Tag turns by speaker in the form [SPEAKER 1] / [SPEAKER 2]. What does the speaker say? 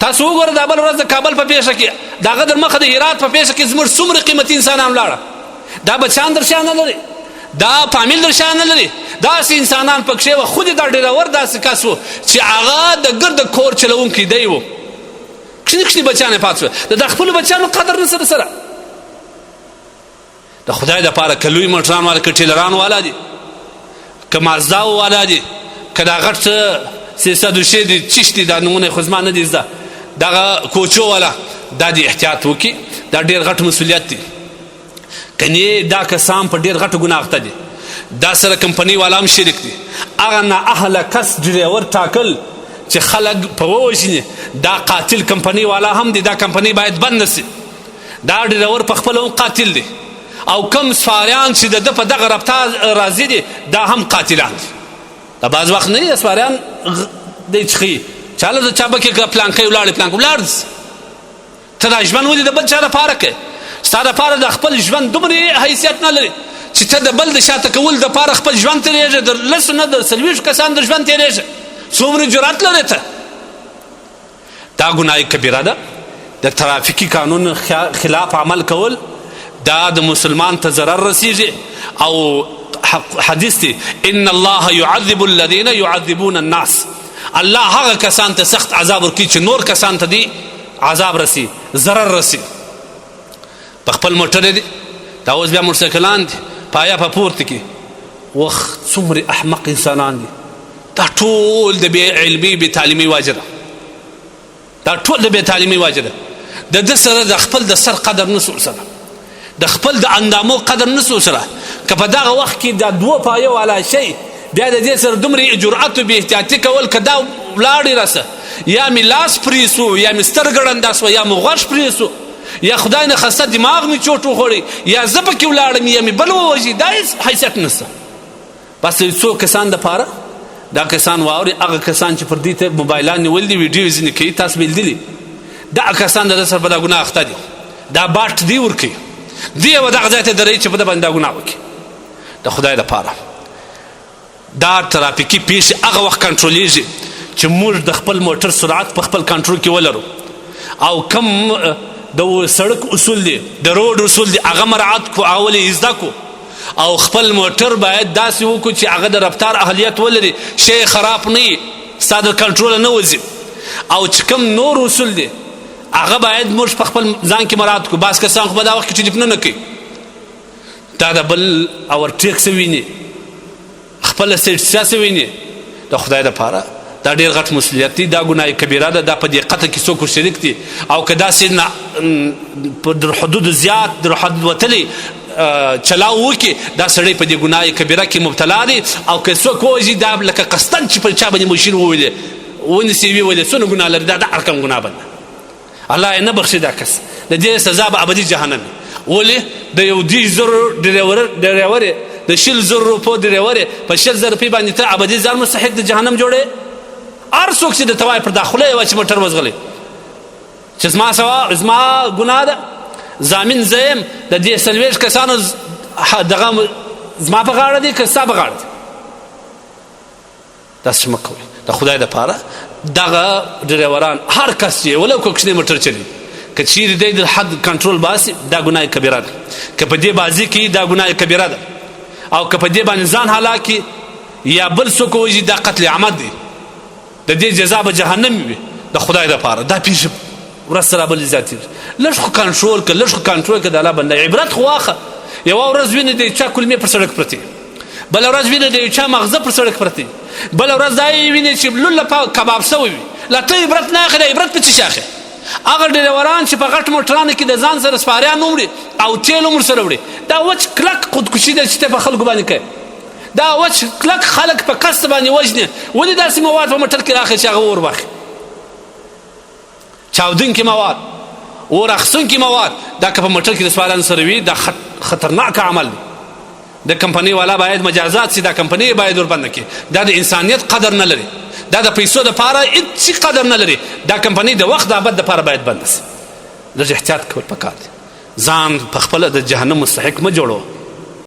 [SPEAKER 1] تاسو وګورئ دا بل ورځ د کابل په پیښه کې د هغه در مخه د هرات په پیښه کې زموږ څومره قیمتي انسانان ولاړه. دا بچیان در شا نه لري، دا فامیل در شا نه لري، داسې انسانان پکښې وه. خود دا ډریور داسې کس و چې هغه د ګرده کور چلونکی دی و. کښني کښني بچیان یې پاتې شوه، د خپلو بچیانو قدر نه سره سره. د خدای دپاره که لوی موټران والا، که ټیلران والا دي، که مازداو والا دي، که دا غټ سیسه دوشې دي، چیش دي، دا نومونه خو زما نه دي زده، دغه کوچو والا، دا دې احتیاط وکړي. دا ډېر غټ مسؤلیت دی. کنې دا کسان په ډېر غټو ګناه اخته دي. دا سره کمپنۍ والا هم شریک دي. هغه نااهله کس ډریور ټاکل چې خلک په ووژني، دا قاتل کمپنۍ والا هم دی. دا کمپنۍ باید بند نسي. دا ډریور په خپله هم قاتل دی. او کم سپاریان چې د ده په دغه رفتار راضي دي، دا هم قاتلان دي. دا بعض وخت نه دي سپاریان دی څښي، چاله د چا بکې که پلانکی ولاړې پلانک ولاړ دسي. ته دا ژوند ولې د بل چا دپاره کوې؟ ستا دپاره د خپل ژوند دومره حیثیت نه لري چې ته د بل د شاته کول دپاره خپل ژوند تېرېږې. د لسو نه د څلوېښتو کسانو د ژوند تېرېږې. څومره جرأت لرې ته؟ دا ګناه کبیره ده. د ترافیکي قانون خلاف عمل کول دا د مسلمان ته ضرر رسیږي. او حدیث دی ان الله يعذب الذين يعذبون الناس. الله هغه کسان ته سخت عذاب ورکوي چې نور کسان ته دی عذاب رسی، ضرر رسی. په خپل موټر دی، دا اوس بیا موټرسایکلان دي پایا په پورته کې. وخت څومره احمق انسانان دي. دا ټول د بې علمي بې تعلیمي وجه ده. دا ټول د بې تعلیمي وجه ده. د ده سره د خپل د سر قدر نسو سره، د خپل د اندامو قدر نسو سره. که په دغه وخت کې دا دوه پایه والا شی بیا د دې سره دومره جرأت او بې احتیاطي کول، که دا ولاړې راسه یا مې لاس پرې سو، یا مې سترګه ړنده سوه، یا مې غوږ پرې سو، یا خدای نه خسته دماغ مې چوټ وخوړی، یا زه پکې ولاړم، یا مې بل ووژي. دا هېڅ حیثیت نشته. بس څو کسان دپاره دا کسان واوري، هغه کسان چې پر دې ته موبایلان نیولي دي، ویډیو ځینې کوي، تاسو به یې لیدلي. دا کسان د ده سره په دا ګناه اخته دي. دا باټ دی ورکوي، دی یوه دغه ځای ته دروي چې په ده باندې دا ګناه وکړي. د خدای دپاره دا ترافیکي پیښې هغه وخت کنټرولېږي چې موږ د خپل موټر سرعت په خپل کنټرول کې ولرو، او کم د سړک اصول دي، د روډ اصول دي، هغه مراعات کړو، هغه ولې زده کړو. او خپل موټر باید داسې وکړو چې هغه د رفتار اهلیت ولري، شی خراب نه وي، ستا د کنټروله نه وځي. او چې کوم نور اصول دي هغه باید موږ په خپل ځان کې مراعات کړو. بعض کسان خو په دا وخت کې ټلیفون نه کوي، دا د بل اورټیک څه ویني، خپله سیټ ویني. د خدای دپاره دا ډېر غټ مسؤلیت دی. دا ګناه کبیره ده. دا په دې قتل کې څوک شریک دي. او که داسې په حدود زیات در حد وتلی چلاو وکړي، دا سړی په دې ګناه کبیره کې مبتلا دی. او که څوک ووژي، دا لکه قصدن چې پر چا باندې مشیر وولي ونیسي ویې ولې څونه ګناه لري. دا د هر کم ګناه بنده الله یې نه بخښي. دا کس د دې سزا به ابدي جهنم وي. ولې د یو 10,000 ډریور د 60,000 روپو ډریور په 60,000 روپۍ باندې ته ابدي ځان مستحق د جهنم جوړې. هر څوک چې د توای پر داخله یې چې موټر وزغلی چې زما ګناه ده، ضامن زه یم، د دې 40 کسانو دغه زما په غاړه دي که ستا په غاړه دي. داسې مه کوئ. د خدای دپاره دغه ډریوران هر کس چې ولو که کوچنی موټر چلي، که چیرې دی د حد کنټرول باسي، دا ګناه کبیره ده. که په دې بازي کوي، دا ګناه کبیره ده. او که په دې باندې ځان هلاکي یا بل څوک ووژي، دا قتل عمد دی. د دې جزا به جهنم وي. د خدای دپاره دا پیښې ورځ سره بلې زیاتېږي. لږ خو کنټرول کړه، لږ خو کنټرول کړه. د الله بنده عبرت خو واخه. یوه ورځ وینې د یو چا کلمې پر سړک پرتې، بله ورځ وینې د یو چا مغزه پر سړک پرتې، بله ورځ دا یې وینې چې لوله کباب سوی وي. لا ته عبرت نه اخلې، عبرت په څه شي اخلې؟ هغه ډریوران چې په غټ موټرانو کې د ځان سره سپاریان وړي او تیل هم ورسره وړي، دا وچ کلک خودکشي ده چې ته په خلکو باندې کوې. دا وچ کلک خلک په قصد باندې وژني. ولې داسې مواد په موټر کې راخلي چې هغه اور واخلي؟ چاودونکي مواد، اور اخیستونکي مواد، دا که په موټر کې د سپاریانو سره وي، دا خطرناک عمل دی. د کمپنۍ والا باید مجازات سي. دا کمپنۍ باید وربنده کړي. دا د انسانیت قدر نه لري. دا د پیسو دپاره هېڅ قدر نه لري. دا کمپنۍ د وخت د ابد دپاره باید بنده سي. لږ احتیاط کول پکار دی. ځان په خپله د جهنم مستحق مه جوړوه.